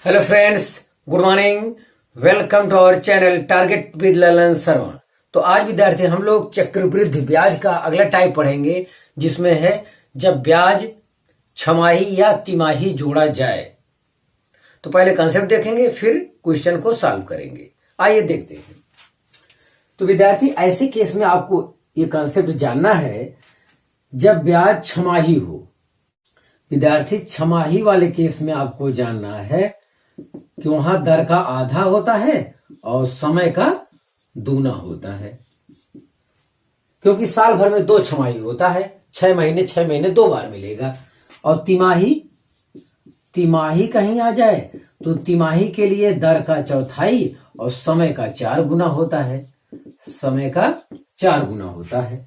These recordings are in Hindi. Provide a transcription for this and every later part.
Hello friends, good morning. Welcome to our channel target with Lalan Sharma. तो आज विद्यार्थी हम लोग चक्रवृद्धि ब्याज का अगला टाइप पढ़ेंगे, जिसमें है जब ब्याज छमाही या तिमाही जोड़ा जाए। तो पहले कंसेप्ट देखेंगे, फिर क्वेश्चन को सॉल्व करेंगे। आइए देखते हैं। तो विद्यार्थी ऐसे केस में आपको ये कंसेप्ट जानना है जब ब्याज छमाही हो। विद्यार्थी छमाही वाले केस में आपको जानना है कि वहां दर का आधा होता है और समय का दूना होता है, क्योंकि साल भर में 2 छमाही होता है। 6 महीने 2 बार मिलेगा। और तिमाही कहीं आ जाए तो तिमाही के लिए दर का चौथाई और समय का 4 गुना होता है। समय का 4 गुना होता है।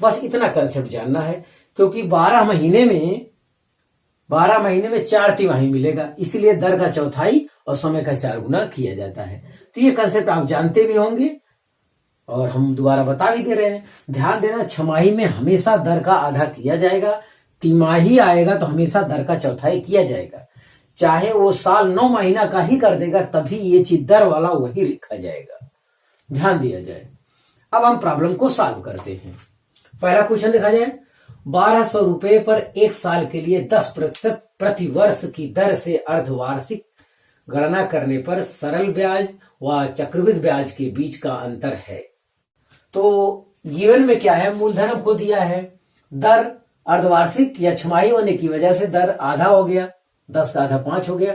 बस इतना कंसेप्ट जानना है, क्योंकि 12 महीने में 4 तिमाही मिलेगा, इसीलिए दर का चौथाई और समय का 4 गुना किया जाता है। तो ये कंसेप्ट आप जानते भी होंगे और हम दोबारा बता भी दे रहे हैं। ध्यान देना, छमाही में हमेशा दर का आधा किया जाएगा। तिमाही आएगा तो हमेशा दर का चौथाई किया जाएगा। चाहे वो साल 9 महीना का ही कर देगा, तभी ये चीज दर वाला वही लिखा जाएगा। ध्यान दिया जाए। अब हम प्रॉब्लम को सॉल्व करते हैं। पहला क्वेश्चन देखा जाए। 1200 रुपए पर 1 साल के लिए 10% प्रति वर्ष की दर से अर्धवार्षिक गणना करने पर सरल ब्याज व चक्रवृद्धि ब्याज के बीच का अंतर है। तो गिवन में क्या है, मूलधन हमको दिया है। दर अर्धवार्षिक या छमाही होने की वजह से दर आधा हो गया, 10 का आधा 5 हो गया।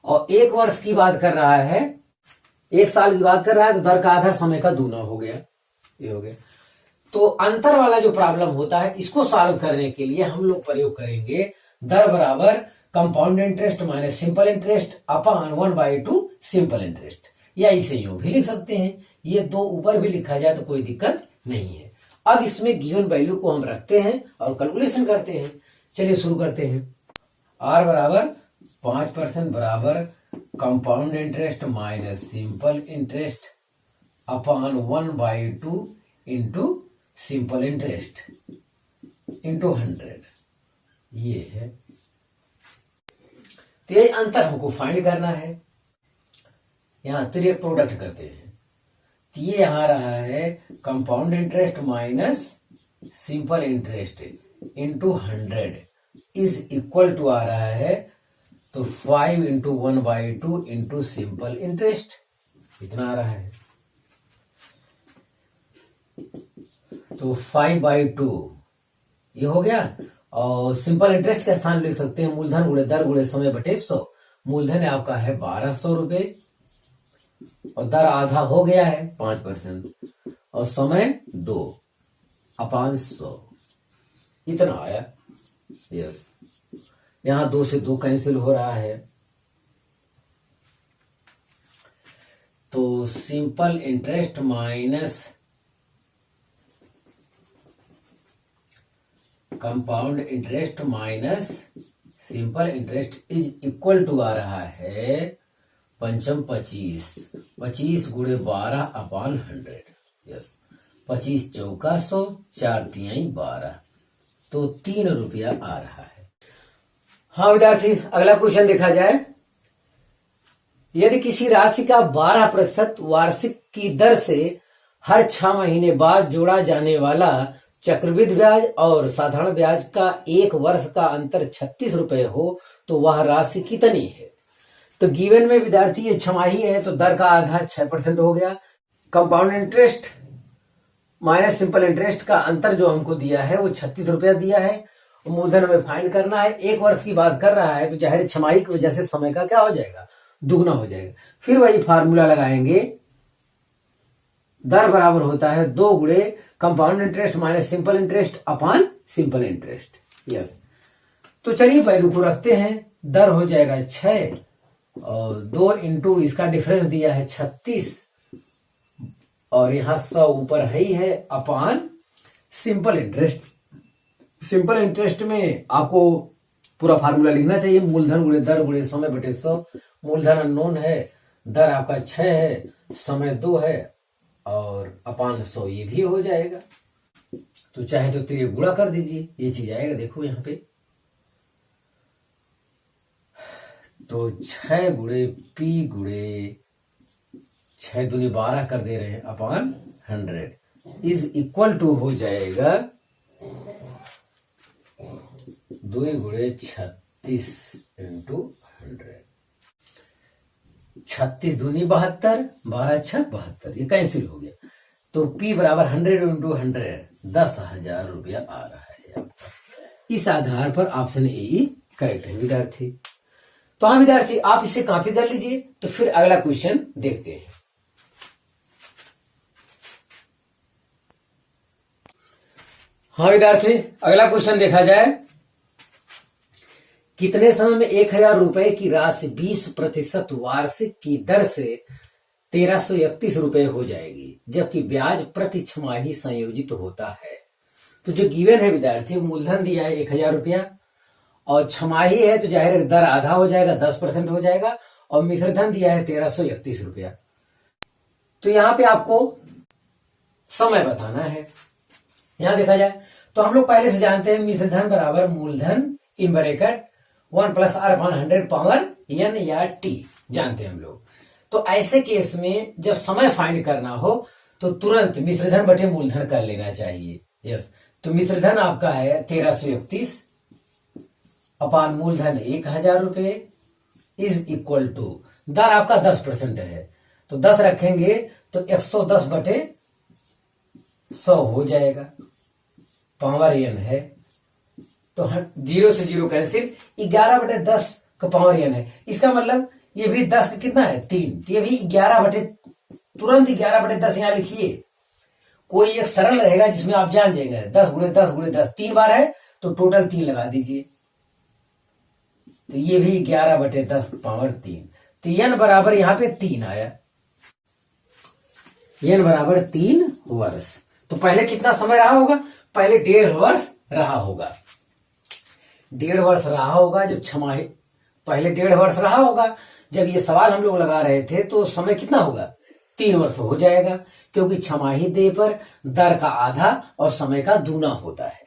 और 1 वर्ष की बात कर रहा है, 1 साल की बात कर रहा है, तो दर का आधा समय का दूना हो गया। ये हो गया। तो अंतर वाला जो प्रॉब्लम होता है, इसको सॉल्व करने के लिए हम लोग प्रयोग करेंगे दर बराबर compound interest minus simple interest upon 1/2 simple interest, या इसे यूं भी लिख सकते हैं। ये 2 ऊपर भी लिखा जाए तो कोई दिक्कत नहीं है। अब इसमें गिवन वैल्यू को हम रखते हैं और कैलकुलेशन करते हैं। चलिए शुरू करते हैं। आर बराबर 5% बराबर compound interest minus simple interest upon 1/2 into simple interest into 100। ये है। तो ये अंतर हमको फाइंड करना है। यहां तिर्यक प्रोडक्ट करते हैं। तो ये आ रहा है compound interest minus simple interest into 100 is equal to आ रहा है तो 5 इंटू 1/2 इंटू सिंपल इंटरेस्ट, इतना आ रहा है। तो 5/2 ये हो गया। और सिंपल इंटरेस्ट का स्थान लिख सकते हैं मूलधन गुणे दर गुणे समय बटे 100। मूलधन आपका है 1200 रुपए और दर आधा हो गया है 5% और समय 2/100, इतना आया। यस, यहां 2 से 2 कैंसिल हो रहा है। तो simple interest minus compound interest minus simple interest is equal to आ रहा है 25 गुणे 12/100। यस, 25 चौका 100, 4 तिहाई 12, तो 3 रुपया आ रहा है। हाँ विद्यार्थी, अगला क्वेश्चन देखा जाए। यदि किसी राशि का 12% वार्षिक की दर से हर 6 महीने बाद जोड़ा जाने वाला चक्रवृद्धि ब्याज और साधारण ब्याज का 1 वर्ष का अंतर 36 रुपए हो, तो वह राशि कितनी है। तो गिवन में विद्यार्थी ये छमाही है, तो दर का आधा 6% हो गया। Compound interest minus simple interest का अंतर जो हमको दिया है वो 36 रुपया दिया है। मूलधन हमें फाइंड करना है। 1 वर्ष की बात कर रहा है, तो जाहिर छमाही की वजह से समय का क्या हो जाएगा, दुगना हो जाएगा। फिर वही फार्मूला लगाएंगे। दर बराबर होता है 2 गुणे compound interest minus simple interest upon simple interest. Yes, तो चलिए वैल्यू को रखते हैं। दर हो जाएगा 6 और 2 इंटू इसका डिफरेंस दिया है 36 और यहां 100 ऊपर ही है upon simple interest. Simple interest में आपको पूरा फार्मूला लिखना चाहिए। मूलधन गुणे दर गुणे समय बटे 100। मूलधन अननोन है, दर आपका 6 है, समय 2 है और अपॉन 100 ये भी हो जाएगा। तो चाहे तो तिर्यक गुणा कर दीजिए, ये चीज आएगा। देखो यहाँ पे तो 6 गुणे पी गुणे 6 दूनी 12 कर दे रहे हैं अपॉन 100 इज इक्वल टू हो जाएगा 2 गुणे 36 इंटू 100। 36 दूनी 72, 12 6 72, ये कैंसिल हो गया। तो P बराबर 100 इंटू 100 10,000 रुपया आ रहा है। इस आधार पर ऑप्शन ए करेक्ट है विद्यार्थी। तो हाँ विद्यार्थी, आप इसे कॉपी कर लीजिए। तो फिर अगला क्वेश्चन देखते हैं। हाँ विद्यार्थी, अगला क्वेश्चन देखा जाए। कितने समय में 1,000 रुपए की राशि 20% वार्षिक की दर से 1,331 रुपए हो जाएगी, जबकि ब्याज प्रति छमाही संयोजित होता है। तो जो गिवन है विद्यार्थी, मूलधन दिया है 1,000 रुपया और छमाही है तो जाहिर दर आधा हो जाएगा, 10% हो जाएगा, और मिश्रधन दिया है 1,331 रुपया। तो यहां पे आपको समय बताना है। यहां देखा जाए तो हम लोग पहले से जानते हैं मिश्रधन बराबर मूलधन in bracket 1 + r/100 power n या t जानते हैं हम लोग। तो ऐसे केस में जब समय फाइंड करना हो तो तुरंत मिश्रधन बटे मूलधन कर लेना चाहिए। यस, तो मिश्रधन आपका है 1,331 अपान मूलधन 1,000 रुपए इज इक्वल टू दर आपका 10% है, तो 10 रखेंगे तो 110 बटे 100 हो जाएगा, पावर n है। तो 0 से 0 कैंसिल, 11 बटे 10 का पावर n है। इसका मतलब ये भी 10 का कितना है 3, ये भी 11 बटे, तुरंत 11 बटे 10 यहां लिखिए। कोई एक सरल रहेगा जिसमें आप जान जाएंगे 10 गुणे 10 गुणे 10 3 बार है तो टोटल 3 लगा दीजिए। तो ये भी 11 बटे 10 पावर 3। तो n बराबर यहां पे 3 आया, n बराबर 3 वर्ष। तो पहले कितना समय रहा होगा, पहले 1.5 वर्ष रहा होगा, 1.5 वर्ष रहा होगा। जब छमाही पहले 1.5 वर्ष रहा होगा, जब ये सवाल हम लोग लगा रहे थे तो समय कितना होगा 3 वर्ष हो जाएगा, क्योंकि छमाही दे पर दर का आधा और समय का दूना होता है।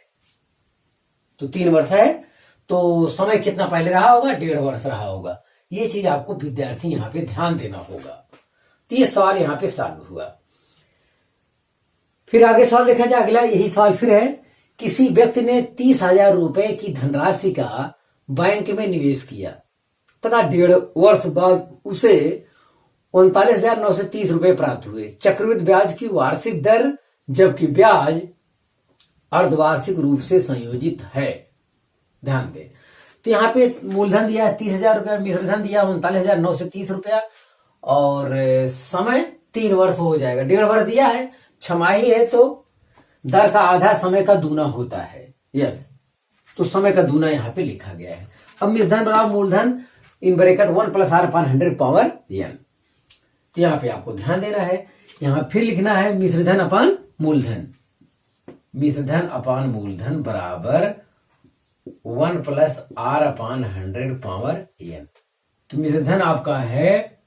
तो 3 वर्ष है तो समय कितना पहले रहा होगा 1.5 वर्ष रहा होगा। ये चीज आपको विद्यार्थी यहां पे ध्यान देना होगा। तो ये सवाल यहां पे सॉल्व हुआ। फिर आगे सवाल देखा जाए, अगला यही सवाल फिर है। किसी व्यक्ति ने 30,000 रुपए की धनराशि का बैंक में निवेश किया तथा 1.5 वर्ष बाद उसे 39,930 रुपए प्राप्त हुए। चक्रवृद्धि ब्याज की वार्षिक दर, जबकि ब्याज अर्धवार्षिक रूप से संयोजित है। ध्यान दें, तो यहां पे मूलधन दिया है 30,000 रुपया, मिश्रधन दिया 39,930 रुपया और समय 3 वर्ष हो जाएगा। 1.5 वर्ष दिया है, छमाही है तो दर का आधा समय का दूना होता है। यस, तो समय का दूना यहां पे लिखा गया है। अब मिश्रधन बराबर मूलधन in bracket 1 + r/100 power n। तो यहां पे आपको ध्यान देना है, यहां फिर लिखना है मिश्रधन अपान मूलधन, मिश्रधन अपान मूलधन बराबर 1 + r/100 पावर n। तो मिश्रधन आपका है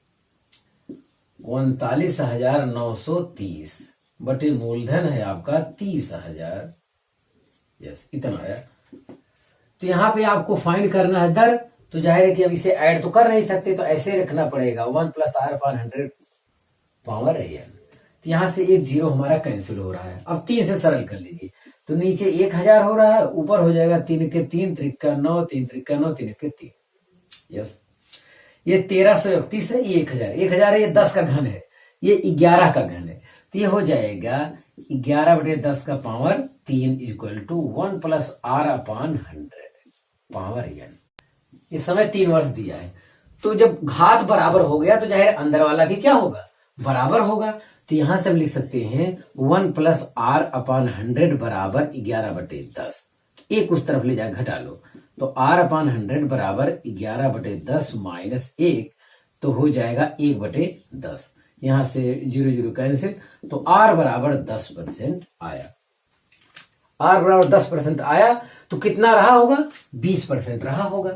39,930 बटे मूलधन है आपका 30,000। यस, इतना आया। तो यहां पे आपको फाइंड करना है दर। तो जाहिर है कि अब इसे ऐड तो कर नहीं सकते, तो ऐसे रखना पड़ेगा 1 + r/100 पावर n। तो यहां से एक 0 हमारा कैंसिल हो रहा है। अब 3 से सरल कर लीजिए, तो नीचे 1,000 हो रहा है, ऊपर हो जाएगा 3 के 3 त्रिका 9, 3 त्रिका 9, 3 के 3। यस, ये 1,331 है, ये 1,000 है, ये 10 का घन है, ये 11 का घन है। तो ये हो जाएगा 11 बटे 10 का power 3 equal to 1 + r/100 power n। ये समय 3 वर्ष दिया है। तो जब घात बराबर हो गया तो जाहिर अंदर वाला भी क्या होगा, बराबर होगा। तो यहां से हम लिख सकते हैं 1 + r/100 बराबर 11 बटे 10। एक उस तरफ ले जाए, घटा लो, तो r/100 बराबर 11 बटे 10 माइनस 1, तो हो जाएगा 1 बटे 10। यहां से 0 0 कैंसिल, तो r बराबर 10% आया। r बराबर 10% आया तो कितना रहा होगा 20% रहा होगा,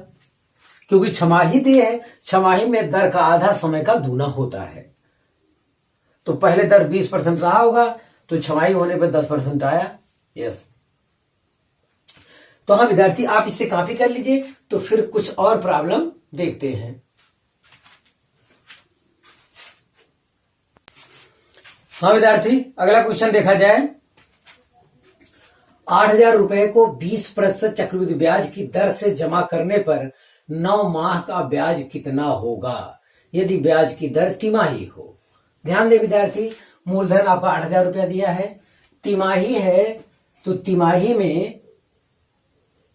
क्योंकि छमाही दे है, छमाही में दर का आधा समय का दूना होता है। तो पहले दर 20% रहा होगा, तो छमाही होने पर 10% आया। यस, तो हाँ विद्यार्थी, आप इससे कॉपी कर लीजिए। तो फिर कुछ और प्रॉब्लम देखते हैं। हाँ विद्यार्थी, अगला क्वेश्चन देखा जाए। 8,000 रुपए को 20% चक्रवृद्धि ब्याज की दर से जमा करने पर 9 माह का ब्याज कितना होगा यदि ब्याज की दर तिमाही हो। ध्यान दे विद्यार्थी, मूलधन आपका 8,000 रुपया दिया है, तिमाही है तो तिमाही में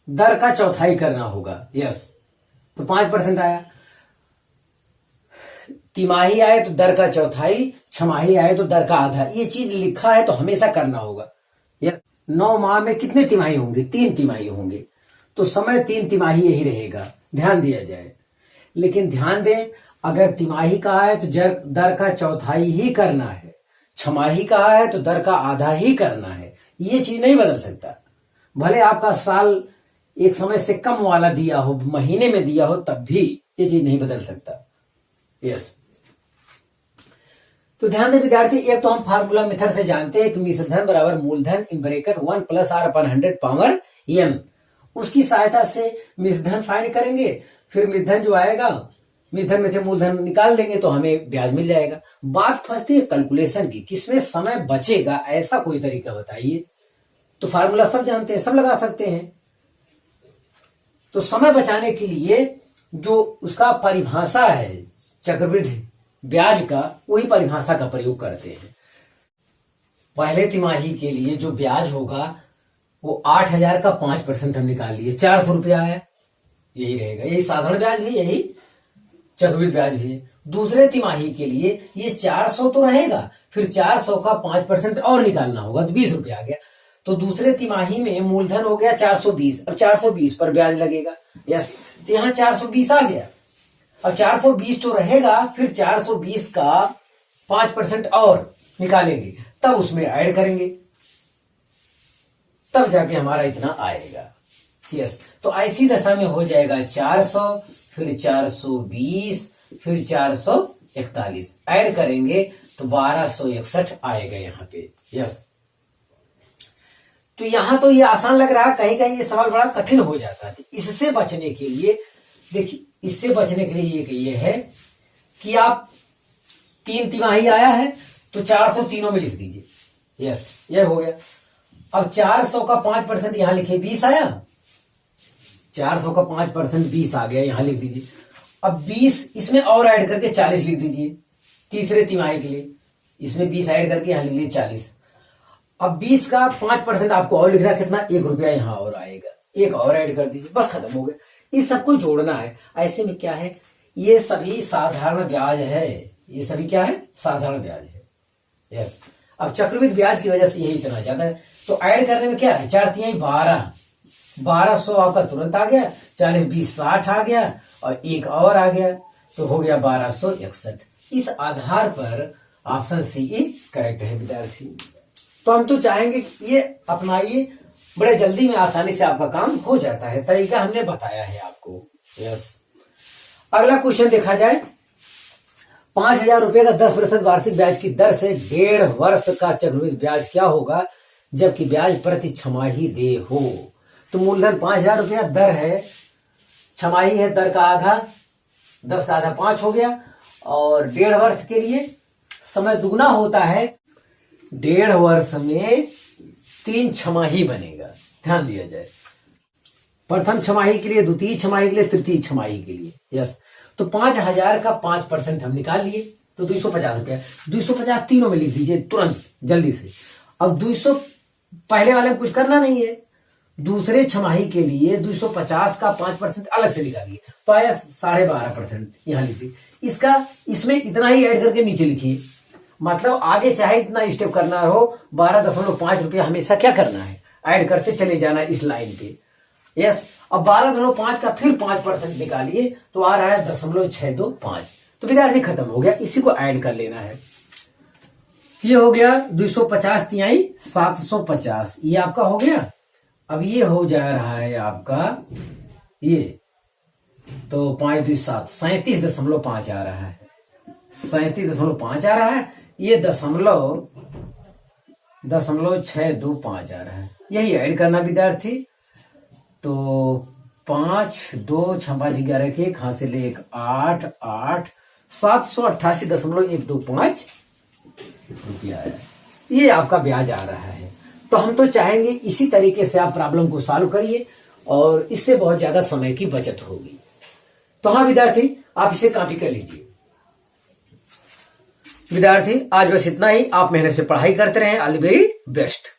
दर का चौथाई करना होगा। यस, तो 5% आया। तिमाही आए तो दर का चौथाई, छमाही आए तो दर का आधा। ये चीज लिखा है तो हमेशा करना होगा। यस, 9 माह में कितने तिमाही होंगे? 3 तिमाही होंगे, तो समय 3 तिमाही यही रहेगा, ध्यान दिया जाए। लेकिन ध्यान दें, अगर तिमाही कहा है तो दर का चौथाई ही करना है, छमाही कहा है तो दर का आधा ही करना है। ये चीज नहीं बदल सकता। भले आपका साल एक समय से कम वाला दिया हो, महीने में दिया हो, तब भी ये चीज नहीं बदल सकता। यस, तो ध्यान दें विद्यार्थी, एक तो हम फार्मूला मेथड से जानते हैं कि मिश्रधन बराबर मूलधन in bracket 1 + r/100 power n। उसकी सहायता से मिश्रधन फाइंड करेंगे, फिर मिश्रधन जो आएगा, मिश्रधन में से मूलधन निकाल देंगे तो हमें ब्याज मिल जाएगा। बात फंसती है कैलकुलेशन की, किसमें समय बचेगा, ऐसा कोई तरीका बताइए। तो फार्मूला सब जानते हैं, सब लगा सकते हैं। तो समय बचाने के लिए जो उसका परिभाषा है चक्रवृद्धि ब्याज का, वही परिभाषा का प्रयोग करते हैं। पहले तिमाही के लिए जो ब्याज होगा वो 8,000 का 5% हम निकाल लिए, 400 रुपया है, यही रहेगा। यही साधारण ब्याज भी, यही चक्रवृद्धि ब्याज भी है। दूसरे तिमाही के लिए ये 400 तो रहेगा, फिर 400 का 5% और निकालना होगा तो 20 रुपया आ गया। तो दूसरे तिमाही में मूलधन हो गया 420, अब 420 पर ब्याज लगेगा। यस, तो यहां 420 आ गया। अब 420 तो रहेगा, फिर 420 का 5% और निकालेंगे, तब उसमें ऐड करेंगे, तब जाके हमारा इतना आएगा। यस, तो ऐसी दशा में हो जाएगा 400, फिर 420, फिर 441, ऐड करेंगे तो 1261 आएगा यहाँ पे। यस, तो यहां तो ये आसान लग रहा है, कहीं कहीं ये सवाल बड़ा कठिन हो जाता है। इससे बचने के लिए देखिए, इससे बचने के लिए ये है कि आप 3 तिमाही आया है तो 400 तीनों में लिख दीजिए। यस, ये हो गया। अब 400 का 5% यहां लिखे, 20 आया, 400 का 5% 20 आ गया, यहां लिख दीजिए। अब 20 इसमें और ऐड करके 40 लिख दीजिए तीसरे तिमाही के लिए, इसमें 20 ऐड करके यहां लिख लीजिए 40। अब 20 का 5% आपको और लिखना, कितना? 1 रुपया यहां और आएगा, एक और ऐड कर दीजिए, बस खत्म हो गया। इस सबको जोड़ना है। ऐसे में क्या है, ये सभी साधारण ब्याज है, ये सभी क्या है? साधारण ब्याज है। यस, अब चक्रवृद्धि ब्याज की वजह से यही इतना ज्यादा है, तो ऐड करने में क्या है, 4 तिहाई 12, 1200 आपका तुरंत आ गया, 40 20 60 आ गया, और एक और आ गया, तो हो गया 1261। इस आधार पर ऑप्शन सी इज करेक्ट है विद्यार्थी। तो हम तो चाहेंगे कि ये अपनाइए, बड़े जल्दी में आसानी से आपका काम हो जाता है। तरीका हमने बताया है आपको। यस, अगला क्वेश्चन देखा जाए। 5,000 रुपए का 10% वार्षिक ब्याज की दर से 1.5 वर्ष का चक्रवृद्धि ब्याज क्या होगा जबकि ब्याज प्रति छमाही दे हो। तो मूलधन 5,000 रुपया, दर है छमाही है, दर का आधा, 10 का आधा 5 हो गया, और 1.5 वर्ष के लिए समय दुगना होता है। 1.5 वर्ष में 3 छमाही बनेगा, ध्यान दिया जाए। प्रथम छमाही के लिए, द्वितीय छमाही के लिए, तृतीय छमाही के लिए। यस, तो 5,000 का 5% हम निकाल लिए, तो 250 रुपया, 250 तीनों में लिख दीजिए तुरंत जल्दी से। अब 200 पहले वाले में कुछ करना नहीं है, दूसरे छमाही के लिए 250 का 5% अलग से निकालिए, तो आया 12.5%, यहां लिखिए। इसका इसमें इतना ही ऐड करके नीचे लिखिए, मतलब आगे चाहे इतना स्टेप करना हो, 12.5 रुपया हमेशा क्या करना है, ऐड करते चले जाना इस लाइन पे। यस, अब 12.5 का फिर 5% निकालिए, तो आ रहा है 0.625। तो विद्यार्थी खत्म हो गया, इसी को ऐड कर लेना है। ये हो गया 250 तिहाई 750, ये आपका हो गया। अब ये हो जा रहा है आपका ये, तो 5 2 7 37.5 आ रहा है, 37.5 आ रहा है, ये 0.625 आ रहा है, यही ऐड करना विद्यार्थी। तो 5 2 6 5 11 के एक हाथ से ले 1 8 8 788.125 रुपया आया, ये आपका ब्याज आ रहा है। तो हम तो चाहेंगे इसी तरीके से आप प्रॉब्लम को सॉल्व करिए और इससे बहुत ज्यादा समय की बचत होगी। तो हाँ विद्यार्थी, आप इसे कॉपी कर लीजिए। विद्यार्थी आज बस इतना ही, आप मेहनत से पढ़ाई करते रहें। All the very best.